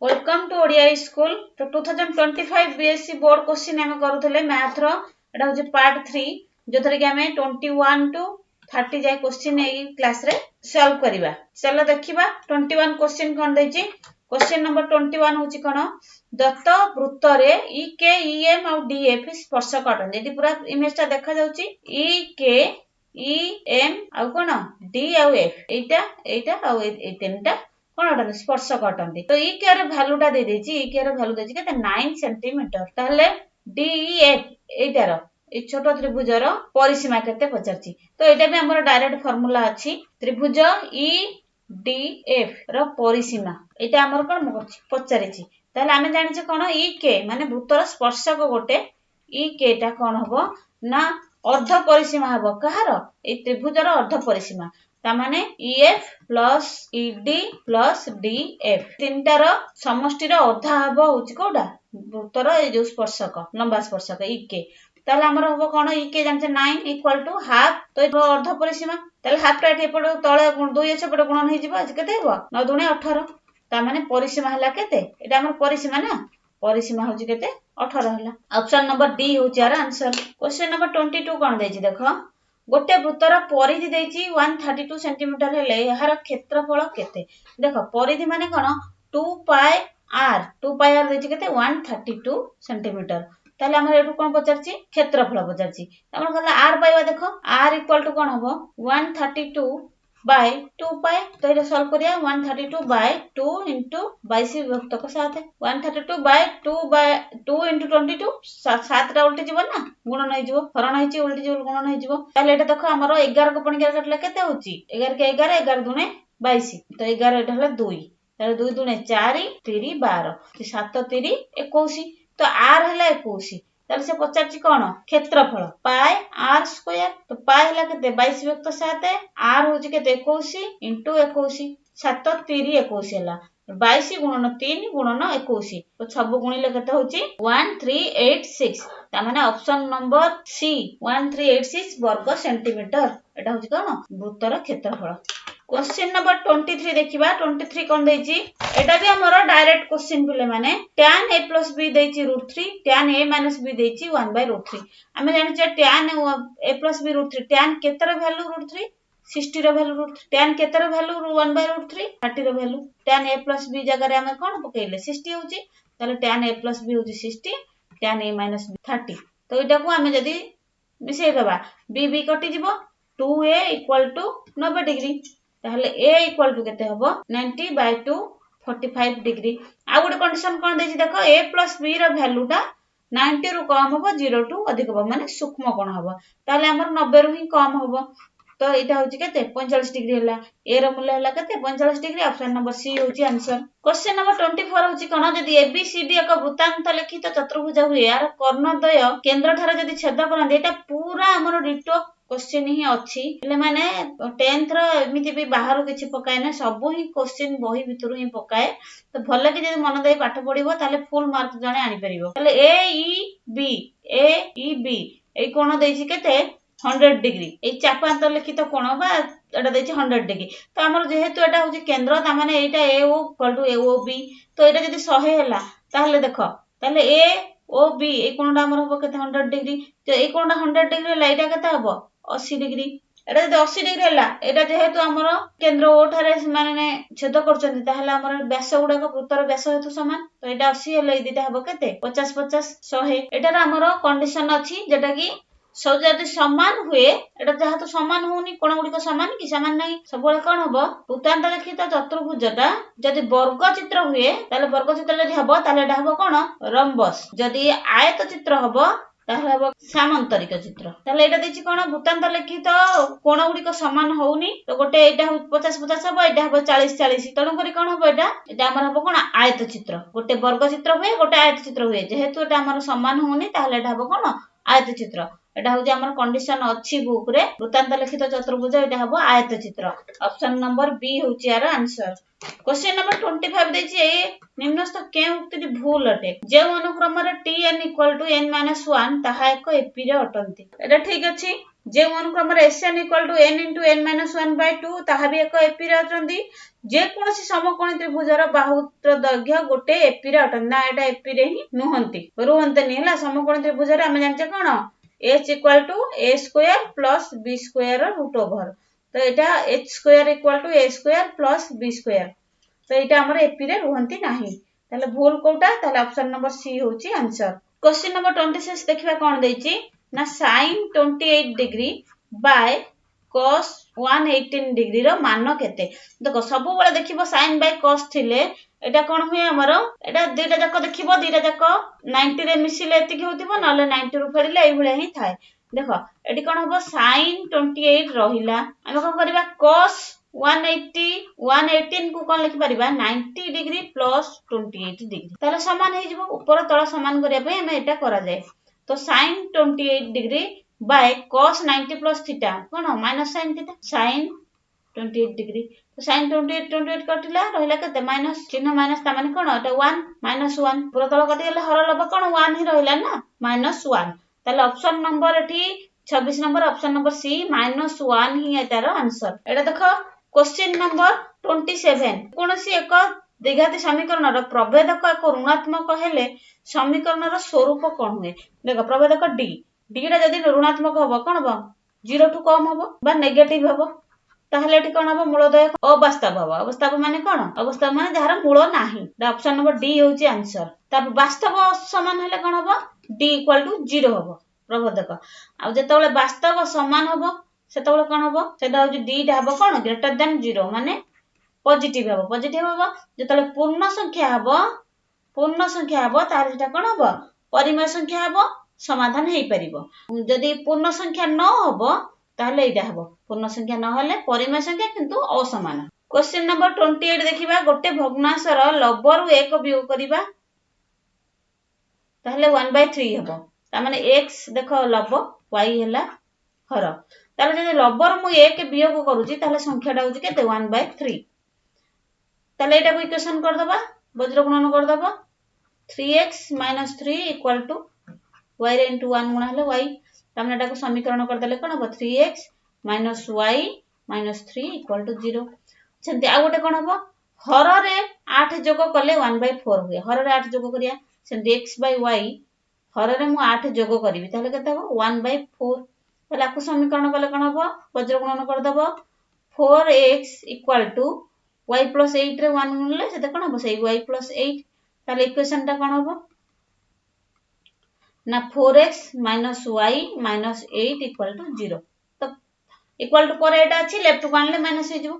Welcome to Odia school. तो 2025 BSc board question आम करूले math रो एटा होचे पार्ट 3 जो थरे कि आमे 21 टू 30 जाय क्वेश्चन ए क्लास रे सॉल्व करिवा। चलो देखिबा 21 क्वेश्चन कोन देछि। क्वेश्चन नंबर 21 होची कोन दत्त वृत्त रे ई के ई एम और डी एफ स्पर्शक अटन। एटी पूरा इमेज ता देखा जाउची ई के ई एम आ कोन डी आ एफ एटा एटा आ ए तीनटा कौन अटंती स्पर्शक अटंती। तो ई के रे वैल्यू टा दे देछि ई के रे वैल्यू देछि केते 9 सेंटीमीटर। ताहले डी ई एफ एटार ए छोट त्रिभुज रो परिसीमा केते पचारछि। तो एटा भी हमर डायरेक्ट फार्मूला अछि त्रिभुज ई डी एफ रो परिसीमा एटा हमर कोन पचारिछि। ताहले आमे जानिछे कोन ई के माने वृत्तर स्पर्शक गोटे ई के टा कोन हबो ना अर्ध परिसीमा हबो कहारो ए त्रिभुज रो अर्ध परिसीमा तामाने EF plus ED plus DF तीनटार समष्टिर अधा हबो होची कोडा वृत्तर ए जो स्पर्शक लंबा स्पर्शक इके। ताले हमर हबो कोन इके जानचे 9 इक्वल टू हाफ। तो ए अर्ध परिसीमा ताले हाफ टा एपड तळे गुण 2 एछ एपड गुणन हे जिवो केते हेबो 9 दुणे 18। तामाने परिसीमा हला केते एटा हमर परिसीमा ना परिसीमा होची केते 18 हला। ऑप्शन नंबर डी होची आर आंसर। क्वेश्चन नंबर 22 कोन देछि देखो गोटे वृत्तर परिधि देछि 132 सेंटीमीटर हेले यार क्षेत्रफल केते। देखो परिधि माने कोन 2 पाई आर 2 पाई आर देछि केते 132 सेंटीमीटर। ताले हमर एटु कोन पचारछि क्षेत्रफल पचारछि। हमर कहला आर पाइबा देखो आर इक्वल टू कोन हबो 132 बाय 2 पाई। तो एटा सॉल्व करिया 132 बाय 2 इनटू 22 विभक्त को साथ 132 बाय 2 इनटू 22 7 टा उल्टी जीव ना गुणन हे जीव हरण हे ची उल्टी जीव गुणन हे जीव। ताले एटा देखो हमर 11 को पणिका काटले केते होची 11 के 11 11 दुने 22। तो 11 एटा हला 2 ताले 2 दुने 4 3 12 7 3 21। तो आर हला 21 ताले से पचारछि कोन क्षेत्रफल पाई आर स्क्वायर। तो पाई हला केते 22 विभक्त 7 आर होची केते 21 इनटू 21 7 3 21 हला 22 गुणन 3 गुणन 21। तो सब गुणिले केते होची 1386। ता माने ऑप्शन नंबर सी 1386 वर्ग सेंटीमीटर एटा होची कोन वृत्तर क्षेत्रफल। क्वेश्चन नंबर 23 देखिबा 23 कोन देछि एटा भी हमर डायरेक्ट क्वेश्चन पिले माने tan a plus b देछि √3 tan a minus b देछि 1/√3। हमें जानि छ tan a plus b √3 tan केतर वैल्यू √3 60 रो वैल्यू √3 tan केतर वैल्यू 1/√3 30 रो value tan a plus b जगह रे हमें कोन पकेइले 60 होची। ताले tan a plus b होची 60 tan a minus b 30। तो एटा को हमें जदी मिसेइ दबा b b कटि जिवो 2a = 90 डिग्री। ताहले a इक्वल टू केते हबो 90/2 45 डिग्री। आ गुटे कंडीशन कोन देछि देखो a plus b row value टा 90 रु कम हबो 0 टू अधिक हबो माने सूक्ष्म कोण हबो। ताहले हमर 90 रु ही कम हबो। तो एटा होछि केते 45 डिग्री हला a रो मूल्य हला केते 45 डिग्री। ऑप्शन नंबर सी होछि आंसर। क्वेश्चन नंबर 24 होछि कोन जदी ABCD एक वृत्तांत लिखित चतुर्भुज हुए यार कर्णद्वय केंद्र ठारे जदी छेद करन एटा पूरा हमर डिटो क्वेश्चन ही अछि ले माने 10th रो एमिति भी बाहर किछि पकाय ना सब ही क्वेश्चन बही भितरु ही पकाय। तो भले कि जदी मन देई पाठ पढिबो ताले फुल मार्क जने आनि परिबो। ताले AEB ए कोण देछि केते 100 डिग्री ए चापांत लिखित कोण बा एटा देछि 100 डिग्री। तो हमर जेहेतु एटा होछि केंद्र ता माने एटा AO = AOB। तो एटा जदी 100 हला ताहले देखो ताहले AOB ए कोणटा हमर हबो केते 100 डिग्री। तो ए कोणटा 100 डिग्री हला एटा केते हबो 80 डिग्री। एटा जदी 80 डिग्री हला एटा जेहेतु हमर केंद्र O ठारे माने छेद करचंती ताहले हमर व्यास गुडा को वृत्तर व्यास हेतु समान। तो एटा 80 हला ए दिटा हबो केते 50 50 100। एटार हमर कंडीशन अछि जेटा कि सब जदी समान हुए एटा जहा तो समान होनी कोण गुडी को समान कि समान नहीं सब बेले कोन हबो वृत्तांत लिखित चतुर्भुजटा जदी वर्ग चित्र हुए ताले वर्ग चित्र जदी हबो ताले एटा हबो कोन रम्बस। जदी आयत चित्र हबो ताहले हबो सामांतरिक चित्र। ताले एटा देछि कोन वृत्तांत लिखित कोण गुडी को समान होउनी। तो गोटे एटा 50 50 हबो एटा हबो 40 40। तणो करी कोन हबो एटा हमर हबो कोन आयत चित्र। गोटे वर्ग चित्र हुए गोटे आयत चित्र हुए जेहेतु एटा हमर समान होउनी ताहले एटा हबो कोन आयत चित्र। एटा हो जे हमर कंडीशन अछि बुक रे वृत्तांत लिखित चतुर्भुज एटा हबो आयत चित्र। ऑप्शन नंबर बी होछि यार आंसर। क्वेश्चन नंबर 25 देछि निम्नस्थ के उक्ति भूल अटे जे अनुक्रम रे tn = n - 1 ताहा एक एपी रे अटंती। एटा ठीक अछि जे अनुक्रम Sn = n × n - 1/2 ताहा भी एक एपी रे अछंती जे कोनसी समकोणी त्रिभुजर बाहुर दैर्घ्य गोटे एपी रे अटन ना एटा एपी रे ही नुहंती रुहंतनी हला समकोणी त्रिभुजर हम जानचे कोन h = a² + b² √over तो एटा h² = a² + b²। तो एटा हमर एपी रे रुहंती नाही ताले भूल कोटा ताले ऑप्शन नंबर सी होची आंसर। क्वेश्चन नंबर 26 देखिबा कोन देछि ना sin 28 degree by cos 118 degree रो मान केते देखो सब बेले देखिबो sin बाय cos थिले एटा कोन हुए हमरो एटा दुइटा जाक देखिबो दुइटा जाक 90 रे मिसिले एतिकी होतिबो नले 90 रु फेरिले एई भले ही थाए देखो एटी कोन होबो sin 28 रहिला हम कोन करबा cos 118 को कोन लिखि परिबा 90 डिग्री प्लस 28 डिग्री ताले समान हे जिवो ऊपर तळ समान करिया पे हम एटा करा जाय तो sin 28 degree by cos 90 plus theta cone minus sin theta sin 28 degree तो sin 28 कटिला रहिला केते माइनस चिन्ह माइनस ता माने कोन एटा 1 -1 पूरा तळ कटि गेले हर लब कोन 1 ही रहिला ना -1 ताले ऑप्शन नंबर एठी 26 नंबर ऑप्शन नंबर सी -1 ही एटार आंसर। एटा देखो क्वेश्चन नंबर 27 कोनसी एक द्विघाती समीकरण रो प्रभेदक एक ऋणात्मक हेले समीकरण रो स्वरूप कोन हुए देखो प्रभेदक डी डी रा जदी ऋणात्मक होबो कोन होबो 0 टू कम होबो बा नेगेटिव होबो ताहले एटी कोन होबो मूलदय अवास्तव होबो अवास्तव माने कोन अवास्तव माने जहार मूल नाही ऑप्शन नंबर डी होची आंसर ता वास्तव समान हेले कोन होबो डी = 0 होबो प्रभेदक आ जेतबेले वास्तव समान होबो सेतबेले कोन होबो सेटा होची डी टा होबो कोन ग्रेटर देन 0 माने पॉजिटिव होबो जेतले पूर्ण संख्या होबो तार जेटा कोन होबो परिमेय संख्या होबो समाधान हेई परिबो जदी पूर्ण संख्या न होबो ताहले एटा होबो पूर्ण संख्या न होले परिमेय संख्या किंतु असमान। क्वेश्चन नंबर 28 देखिबा गोटे भग्नांशर लबरु 1 वियोग करिबा ताहले 1/3 होबो ता माने x देखो लब y हैला हर ताले जदी लबर मु 1 वियोग करूची ताहले संख्याटा होची केते 1/3 ताले एटा को इक्वेशन कर दबा वज्र गुणन कर दबा 3x - 3 = y रे * 1 गुणा हले y तामने एटा को समीकरण कर देले कोन हो 3x - y - 3 = 0 छंती आ गोटे कोन हो हर रे 8 जोग कले 1/4 हुए हर रे 8 जोग करिया छंती x/y हर रे मु 8 जोग करिवि ताले केते हो 1/4 ताले आकु समीकरण कले कोन हो वज्र गुणन कर दबो 4x = y + 8 रे 1 गुणले सेते कोन हो सेई y + 8 ताले इक्वेशन ता कोन हो ना 4x - y - 8 = 0 तो इक्वल टू पर एटा अछि लेफ्ट को आनले माइनस हे जिवो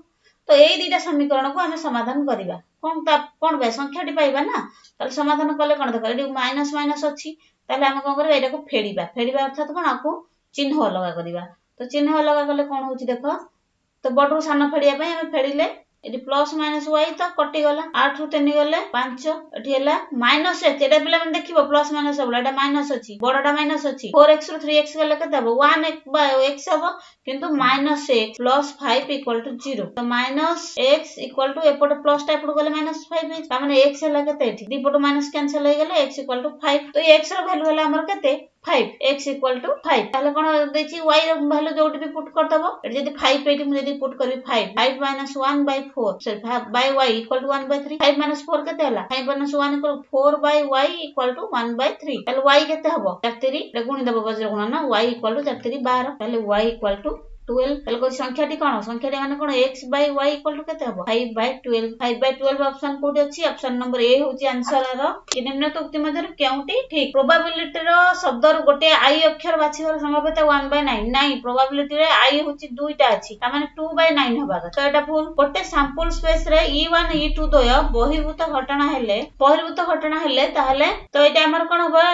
तो एई दुटा समीकरण को हमें समाधान करिबा कोन बे संख्याटी पाइबा ना ताले समाधान कले कोन देखो एडी माइनस माइनस अछि ताले हम कोन करबा एटा को फेडिबा अर्थात कोन आकु चिन्ह अलग करिबा तो चिन्ह अलग कले कोन होची देखो तो बडरू सान फेडिया पय हम फेडिले एडी प्लस माइनस y तो कटि गला 8 रु 3 गले 5 एठी हला माइनस x एटा पिला मन देखिबो प्लस माइनस हबला एटा माइनस अछि बडटा माइनस अछि 4x रु 3x गले केते हबो 1x हबो किंतु -x + 5 = 0 तो -x = एपट प्लस टा एपट गले -5 ता माने x हला केते एठी दीपट माइनस कैंसिल हो गेले x = 5 तो x रो वैल्यू हला हमर केते 5 x = 5 ताले कोन देछि y रो वैल्यू जोटी भी पुट कर दबो एठी जदी 5 एठी मु जदी पुट करबी 5 - 1/4 सॉरी by y = 1/3 5 - 4 केते हला 5 - 1 = 4/y = 1/3 ताले y केते हबो 4 रे गुणी दबो वज्र गुणन y = 4 3 12 ताले y = 12 ताले को संख्याटी कोन संख्याटी माने कोन x/y = केते हबो 5/12 5/12 ऑप्शन कोठी अछि ऑप्शन नंबर ए होची आंसर रो कि निम्नलिखित उक्ति मध्ये केउटी ठीक प्रोबेबिलिटी रो शब्द रो गोटे i अक्षर बाछिवर संभाव्यता 1/9 नाही प्रोबेबिलिटी रे i होची दुईटा अछि ता माने 2/9 होबा तो एटा भूल गोटे सैंपल स्पेस रे e1 e2 द्वय बहिर्भूत घटना हेले ताहले तो एटा हमर कोन होबो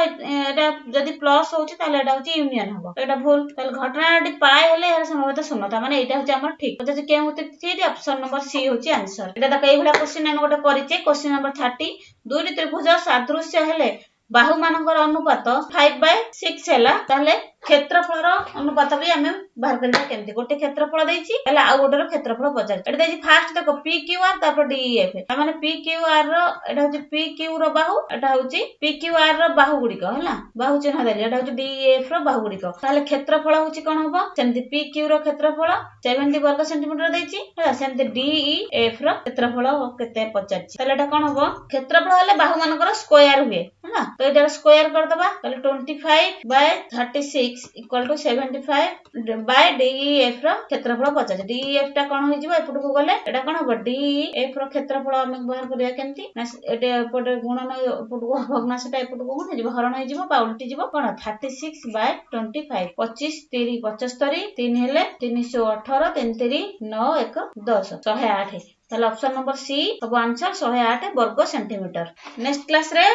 एटा जदी प्लस होची ताहले एटा होची यूनियन होबो तो एटा भूल ताहले घटनाटी पाए हेले यार संभाव्यता 0 ता माने एटा होची हमर ठीक तो के होते ठीक ऑप्शन नंबर सी होची आंसर एटा त कई भला क्वेश्चन हम गोटे करिचे क्वेश्चन नंबर 30 दुईटी त्रिभुज सादृश्य हेले बाहु मानकर अनुपात 5/6 हैला ताहले क्षेत्रफल अनुपात भी आम बाहर करवा केमती गोटे क्षेत्रफल देछि ताले आ गोटे क्षेत्रफल पचार एटा देछि फास्ट देखो पी क्यू आर तापर डीईएफ माने पी क्यू आर रो एटा होछि पी क्यू रो बाहु एटा होछि पी क्यू आर रो बाहु गुडी को हला बाहु चिन्ह देली एटा होछि डीईएफ रो बाहु गुडी को ताले क्षेत्रफल होछि कोन होबो सेमति पी क्यू रो क्षेत्रफल 70 वर्ग सेंटीमीटर देछि हला सेमति डीईएफ रो क्षेत्रफल केते पचारछि ताले एटा कोन होबो क्षेत्रफल हले बाहु मानकर स्क्वायर हुए हला तो एटा स्क्वायर कर दबा ताले 25 by 36 equal to 75 by DEF रो क्षेत्रफल 50 डीईएफ टा कोन होई जिवो एपट को गले एटा कोन होबो डीईएफ रो क्षेत्रफल हम बाहर करिया केमती ना एटे एपट गुणन एपट को भग्नांश टा एपट को गुण जिवो हरण होई जिवो पा उल्टी जिवो कोन 36 बाय 25 25 30 75 3 हेले 318 3 3 9 1 10 108 ताले ऑप्शन नंबर सी सब आंसर 108 वर्ग सेंटीमीटर नेक्स्ट क्लास रे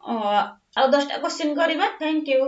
आ 10टा क्वेश्चन करिबा थैंक यू।